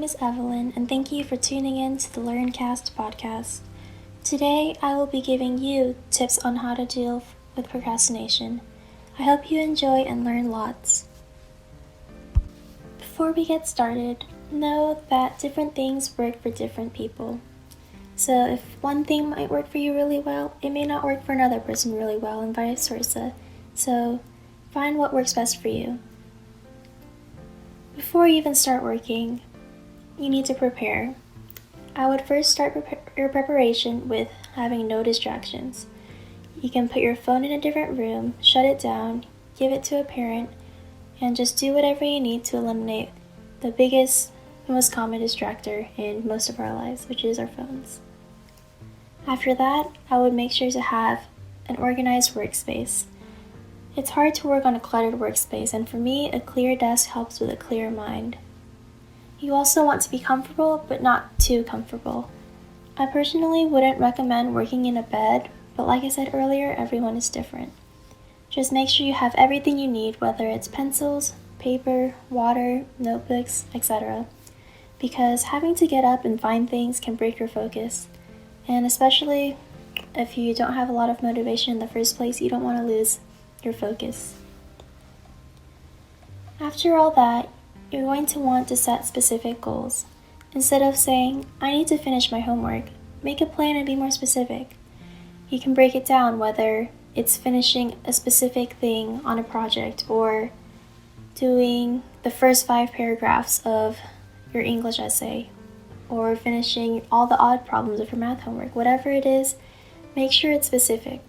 is Evelyn, and thank you for tuning in to the LearnCast podcast. Today, I will be giving you tips on how to deal with procrastination. I hope you enjoy and learn lots. Before we get started, know that different things work for different people. So if one thing might work for you really well, it may not work for another person really well, and vice versa. So find what works best for you. Before you even start working, you need to prepare. I would first start your preparation with having no distractions. You can put your phone in a different room, shut it down, give it to a parent, and just do whatever you need to eliminate the biggest, most common distractor in most of our lives, which is our phones. After that, I would make sure to have an organized workspace. It's hard to work on a cluttered workspace, and for me, a clear desk helps with a clear mind. You also want to be comfortable, but not too comfortable. I personally wouldn't recommend working in a bed, but like I said earlier, everyone is different. Just make sure you have everything you need, whether it's pencils, paper, water, notebooks, etc. Because having to get up and find things can break your focus, and especially if you don't have a lot of motivation in the first place, you don't want to lose your focus. After all that, you're going to want to set specific goals. Instead of saying, I need to finish my homework, make a plan and be more specific. You can break it down, whether it's finishing a specific thing on a project or doing the first 5 paragraphs of your English essay or finishing all the odd problems of your math homework. Whatever it is, make sure it's specific.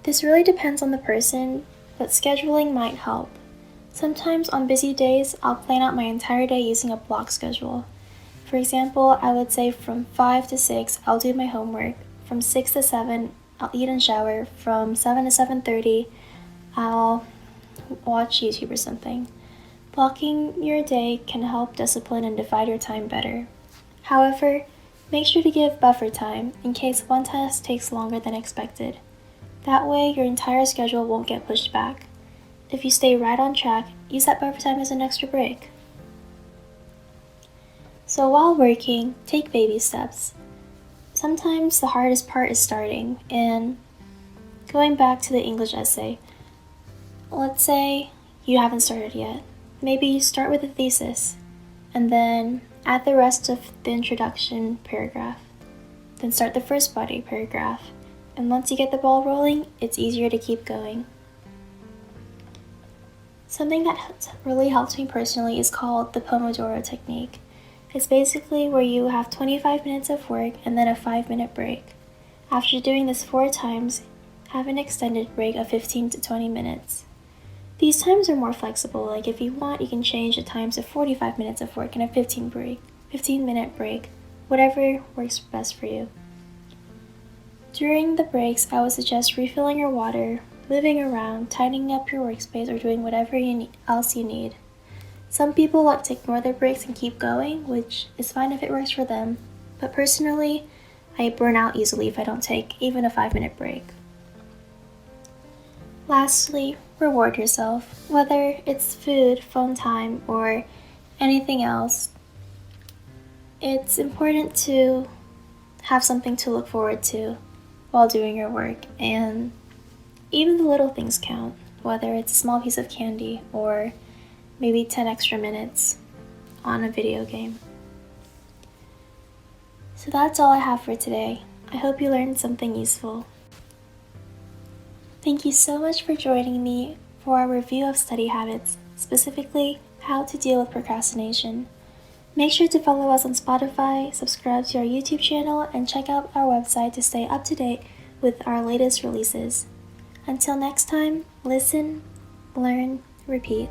This really depends on the person, but scheduling might help. Sometimes on busy days, I'll plan out my entire day using a block schedule. For example, I would say from 5 to 6, I'll do my homework. From 6 to 7, I'll eat and shower. From 7 to 7:30, I'll watch YouTube or something. Blocking your day can help discipline and divide your time better. However, make sure to give buffer time in case one task takes longer than expected. That way, your entire schedule won't get pushed back. If you stay right on track, use that buffer time as an extra break. So while working, take baby steps. Sometimes the hardest part is starting, and going back to the English essay, let's say you haven't started yet. Maybe you start with a thesis, and then add the rest of the introduction paragraph. Then start the first body paragraph. And once you get the ball rolling, it's easier to keep going. Something that really helps me personally is called the Pomodoro Technique. It's basically where you have 25 minutes of work and then a 5-minute break. After doing this 4 times, have an extended break of 15 to 20 minutes. These times are more flexible, like if you want, you can change the times to 45 minutes of work and a 15-minute break, whatever works best for you. During the breaks, I would suggest refilling your water, moving around, tidying up your workspace, or doing whatever else you need. Some people like to ignore their breaks and keep going, which is fine if it works for them, but personally, I burn out easily if I don't take even a 5-minute break. Lastly, reward yourself, whether it's food, phone time, or anything else. It's important to have something to look forward to while doing your work, and even the little things count, whether it's a small piece of candy or maybe 10 extra minutes on a video game. So that's all I have for today. I hope you learned something useful. Thank you so much for joining me for our review of study habits, specifically how to deal with procrastination. Make sure to follow us on Spotify, subscribe to our YouTube channel, and check out our website to stay up to date with our latest releases. Until next time, listen, learn, repeat.